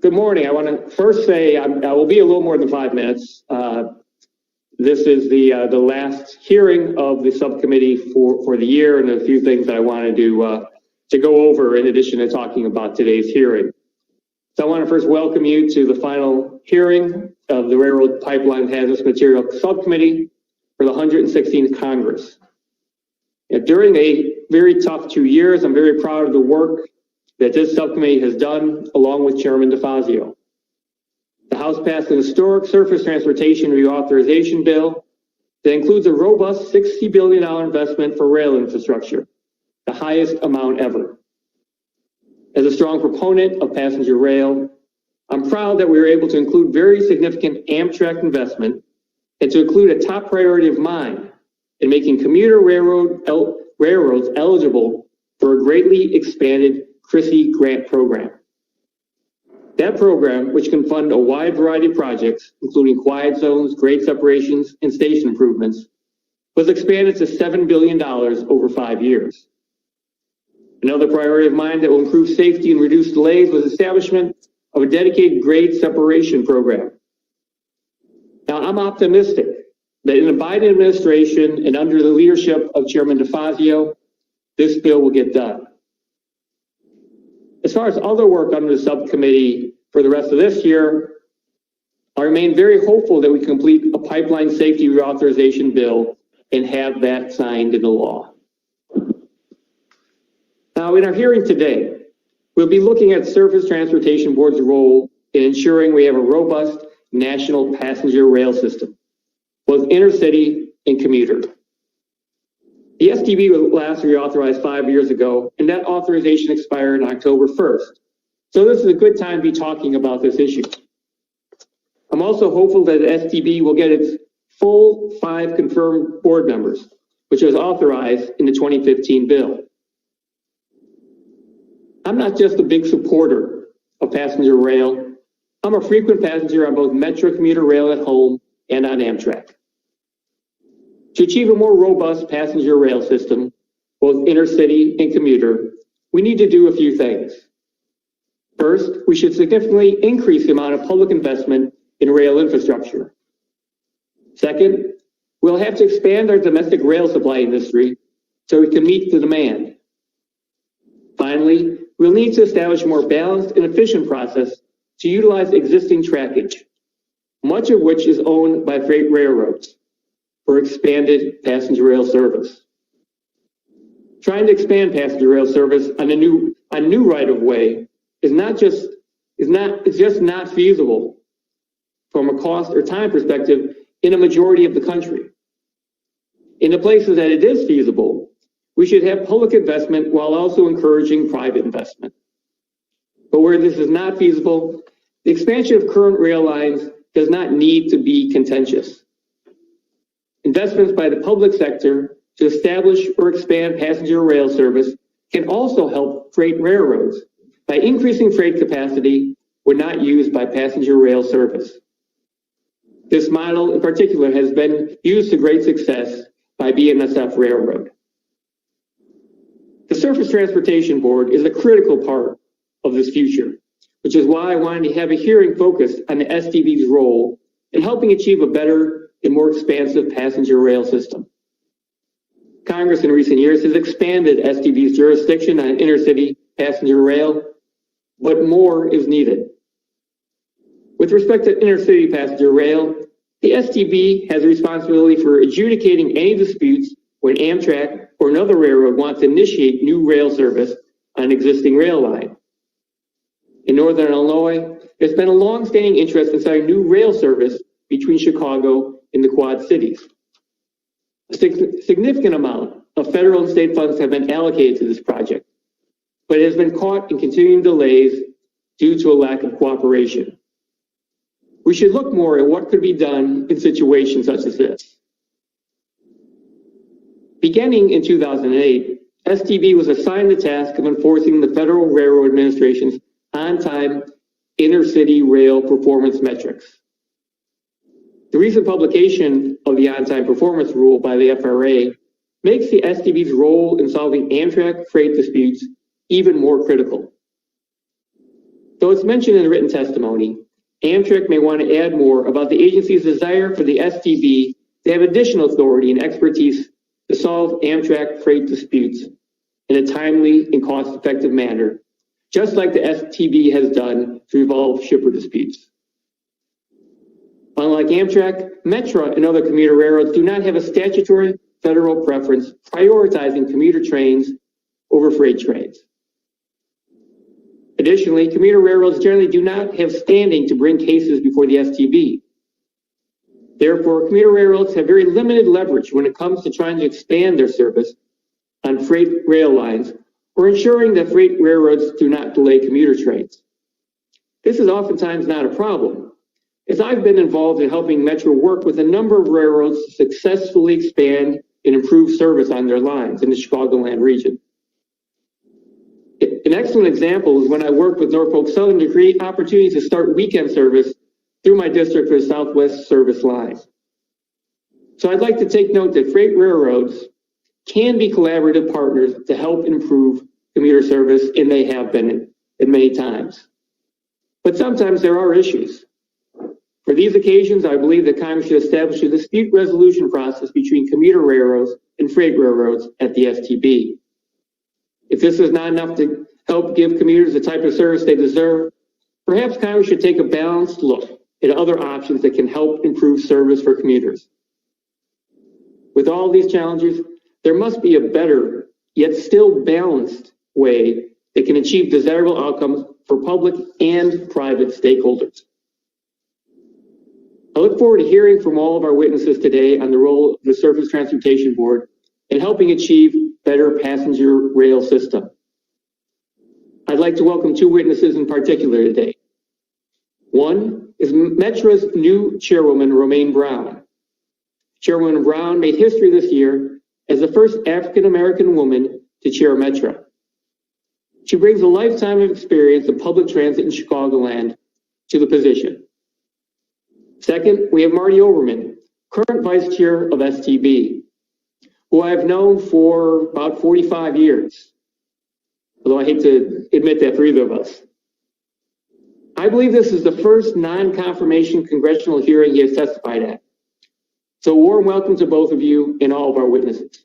Good morning. I want to first say I will be a little more than 5 minutes. This is the last hearing of the subcommittee for the year, and a few things that I wanted to go over in addition to talking about today's hearing. So I want to first welcome you to the final hearing of the Railroad Pipeline Hazardous Material Subcommittee for the 116th Congress. During a very tough 2 years, I'm very proud of the work that this subcommittee has done along with Chairman DeFazio. The House passed an historic surface transportation reauthorization bill that includes a robust $60 billion investment for rail infrastructure, the highest amount ever. As a strong proponent of passenger rail, I'm proud that we were able to include very significant Amtrak investment and to include a top priority of mine in making commuter railroads eligible for a greatly expanded CRISI grant program. That program, which can fund a wide variety of projects, including quiet zones, grade separations, and station improvements, was expanded to $7 billion over 5 years. Another priority of mine that will improve safety and reduce delays was establishment of a dedicated grade separation program. Now, I'm optimistic that in the Biden administration and under the leadership of Chairman DeFazio, this bill will get done. As far as other work under the subcommittee for the rest of this year, I remain very hopeful that we complete a pipeline safety reauthorization bill and have that signed into law. Now, in our hearing today, we'll be looking at Surface Transportation Board's role in ensuring we have a robust national passenger rail system, both intercity and commuter. The STB was last reauthorized 5 years ago, and that authorization expired on October 1st. So this is a good time to be talking about this issue. I'm also hopeful that the STB will get its full 5 confirmed board members, which was authorized in the 2015 bill. I'm not just a big supporter of passenger rail. I'm a frequent passenger on both Metro commuter rail at home and on Amtrak. To achieve a more robust passenger rail system, both intercity and commuter, we need to do a few things. First, we should significantly increase the amount of public investment in rail infrastructure. Second, we'll have to expand our domestic rail supply industry so we can meet the demand. Finally, we'll need to establish a more balanced and efficient process to utilize existing trackage, much of which is owned by freight railroads, for expanded passenger rail service. Trying to expand passenger rail service on new right-of-way is just not feasible from a cost or time perspective in a majority of the country. In the places that it is feasible, we should have public investment while also encouraging private investment. But where this is not feasible, the expansion of current rail lines does not need to be contentious. Investments by the public sector to establish or expand passenger rail service can also help freight railroads by increasing freight capacity when not used by passenger rail service. This model in particular has been used to great success by BNSF Railroad. The Surface Transportation Board is a critical part of this future, which is why I wanted to have a hearing focused on the STB's role in helping achieve a better and more expansive passenger rail system. Congress in recent years has expanded STB's jurisdiction on intercity passenger rail, but more is needed. With respect to intercity passenger rail, the STB has a responsibility for adjudicating any disputes when Amtrak or another railroad wants to initiate new rail service on an existing rail line. In Northern Illinois, there's been a long-standing interest in starting new rail service between Chicago and the Quad Cities. A significant amount of federal and state funds have been allocated to this project, but it has been caught in continuing delays due to a lack of cooperation. We should look more at what could be done in situations such as this. Beginning in 2008, STB was assigned the task of enforcing the Federal Railroad Administration's on-time intercity rail performance metrics. The recent publication of the on-time performance rule by the FRA makes the STB's role in solving Amtrak freight disputes even more critical. Though it's mentioned in the written testimony, Amtrak may want to add more about the agency's desire for the STB to have additional authority and expertise to solve Amtrak freight disputes in a timely and cost-effective manner, just like the STB has done to resolve shipper disputes. Unlike Amtrak, Metra and other commuter railroads do not have a statutory federal preference prioritizing commuter trains over freight trains. Additionally, commuter railroads generally do not have standing to bring cases before the STB. Therefore, commuter railroads have very limited leverage when it comes to trying to expand their service on freight rail lines or ensuring that freight railroads do not delay commuter trains. This is oftentimes not a problem, as I've been involved in helping Metro work with a number of railroads to successfully expand and improve service on their lines in the Chicagoland region. An excellent example is when I worked with Norfolk Southern to create opportunities to start weekend service through my district for the Southwest service lines. So I'd like to take note that freight railroads can be collaborative partners to help improve commuter service, and they have been at many times. But sometimes there are issues. For these occasions, I believe that Congress should establish a dispute resolution process between commuter railroads and freight railroads at the STB. If this is not enough to help give commuters the type of service they deserve, perhaps Congress should take a balanced look at other options that can help improve service for commuters. With all these challenges, there must be a better, yet still balanced way that can achieve desirable outcomes for public and private stakeholders. I look forward to hearing from all of our witnesses today on the role of the Surface Transportation Board in helping achieve better passenger rail system. I'd like to welcome two witnesses in particular today. One is Metra's new chairwoman, Romaine Brown. Chairwoman Brown made history this year as the first African-American woman to chair Metra. She brings a lifetime of experience in public transit in Chicagoland to the position. Second, we have Marty Overman, current vice chair of STB, who I've known for about 45 years, although I hate to admit that for either of us. I believe this is the first non-confirmation congressional hearing he has testified at. So a warm welcome to both of you and all of our witnesses.